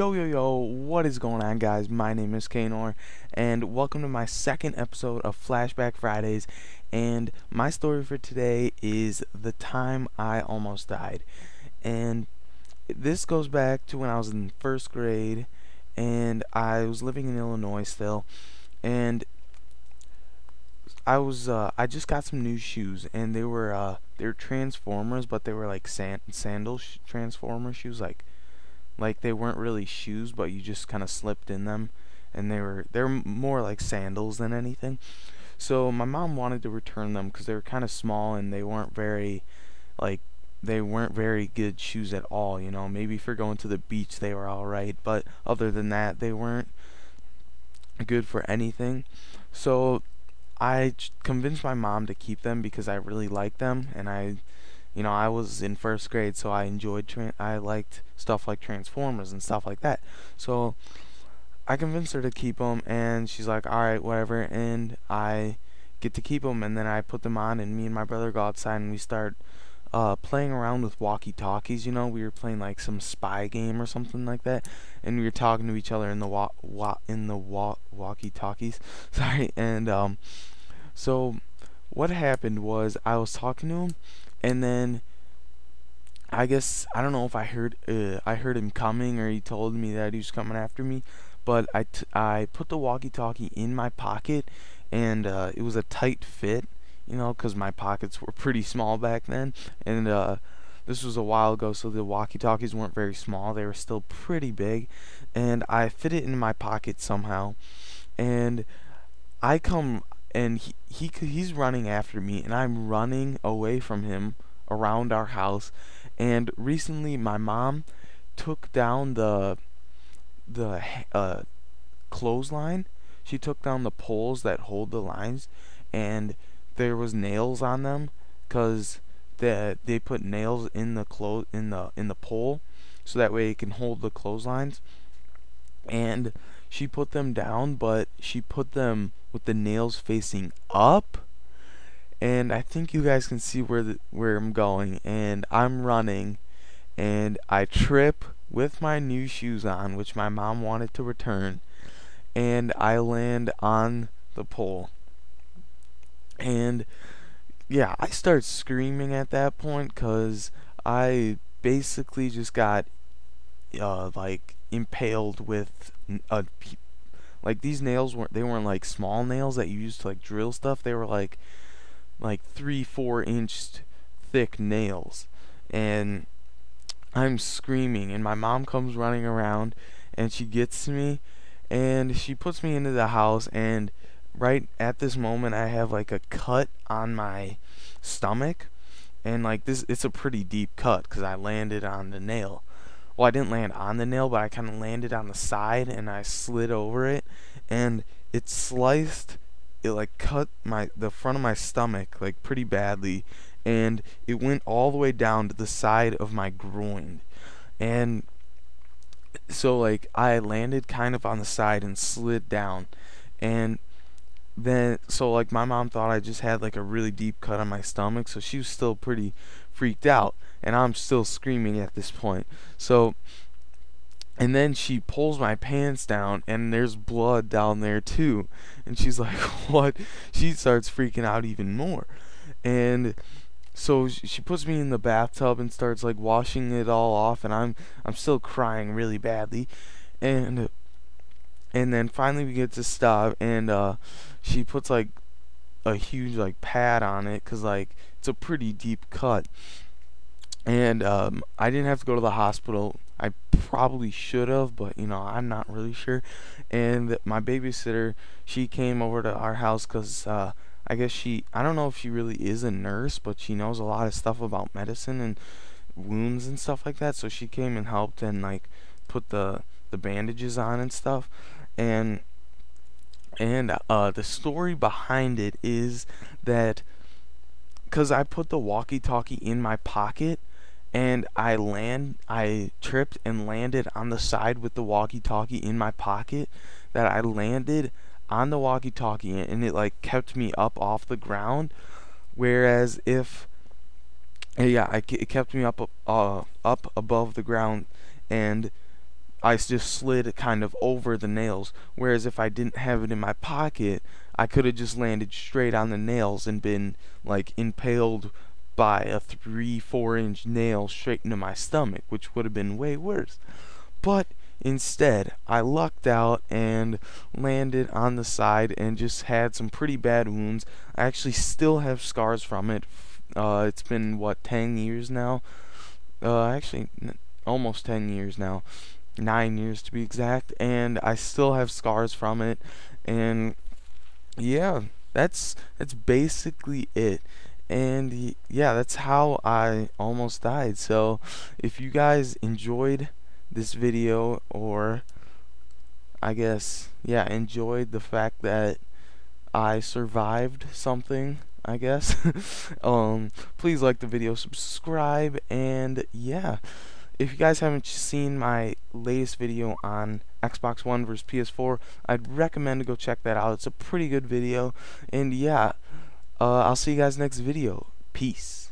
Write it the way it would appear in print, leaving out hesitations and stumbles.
Yo, what is going on, guys? My name is Kanor, and welcome to my second episode of Flashback Fridays. And my story for today is the time I almost died. And this goes back to when I was in first grade, and I was living in Illinois still. And I just got some new shoes, and they were Transformers, but they were like Transformer shoes, like they weren't really shoes, but you just kind of slipped in them, and they're more like sandals than anything. So my mom wanted to return them because they were kind of small, and like they weren't very good shoes at all. Maybe if you're going to the beach they were all right, but other than that they weren't good for anything. So convinced my mom to keep them because I really liked them, and I was in first grade, so I liked stuff like Transformers and stuff like that. So I convinced her to keep them, and she's like, all right, whatever, and I get to keep them, and then I put them on, and me and my brother go outside, and we start playing around with Walkie Talkies. We were playing like some spy game or something like that, and we were talking to each other in the Walkie Talkies. Sorry, and so what happened was I was talking to him, and then I guess I don't know if I heard him coming, or he told me that he was coming after me, but I put the walkie-talkie in my pocket, and it was a tight fit, 'cause my pockets were pretty small back then, and this was a while ago, so the walkie-talkies weren't very small, they were still pretty big, and I fit it in my pocket somehow, and I come and he's running after me, and I'm running away from him around our house. And recently my mom took down the clothesline. She took down the poles that hold the lines, and there was nails on them, 'cause they put nails in the pole, so that way it can hold the clotheslines. And she put them down, but she put them with the nails facing up, and I think you guys can see where I'm going. And I'm running, and I trip with my new shoes on, which my mom wanted to return, and I land on the pole. And yeah, I start screaming at that point, 'cause I basically just got like impaled with like these nails weren't like small nails that you use to like drill stuff. They were like 3-4 inch thick nails, and I'm screaming, and my mom comes running around, and she gets to me, and she puts me into the house. And right at this moment I have like a cut on my stomach, and like it's a pretty deep cut because I landed on the nail. Well, I didn't land on the nail, but I kind of landed on the side, and I slid over it, and it like cut the front of my stomach like pretty badly, and it went all the way down to the side of my groin. And so like I landed kind of on the side and slid down, and then so like my mom thought I just had like a really deep cut on my stomach, so she was still pretty freaked out, and I'm still screaming at this point. So and then she pulls my pants down, and there's blood down there too, and she's like, what? She starts freaking out even more. And so she puts me in the bathtub and starts like washing it all off, and I'm still crying really badly. And then finally we get to stop, and she puts like a huge like pad on it, 'cause like it's a pretty deep cut. And I didn't have to go to the hospital. I probably should have, but I'm not really sure. And my babysitter, she came over to our house, 'cause I guess I don't know if she really is a nurse, but she knows a lot of stuff about medicine and wounds and stuff like that. So she came and helped, and like put the bandages on and stuff. And the story behind it is that, 'cause I put the walkie-talkie in my pocket, and I tripped and landed on the side with the walkie-talkie in my pocket, that I landed on the walkie-talkie, and it like kept me up off the ground. Whereas if it kept me up above the ground, and I just slid kind of over the nails, whereas if I didn't have it in my pocket, I could have just landed straight on the nails and been like impaled by a 3-4 inch nail straight into my stomach, which would have been way worse. But instead, I lucked out and landed on the side and just had some pretty bad wounds. I actually still have scars from it. It's been, what, 10 years now? Almost 10 years now. 9 years to be exact. And I still have scars from it. And yeah, that's basically it. And yeah, that's how I almost died. So if you guys enjoyed this video, or I guess, yeah, enjoyed the fact that I survived something, I guess, please like the video, subscribe, and yeah, if you guys haven't seen my latest video on Xbox One versus PS4, I'd recommend to go check that out. It's a pretty good video. And yeah, I'll see you guys next video. Peace.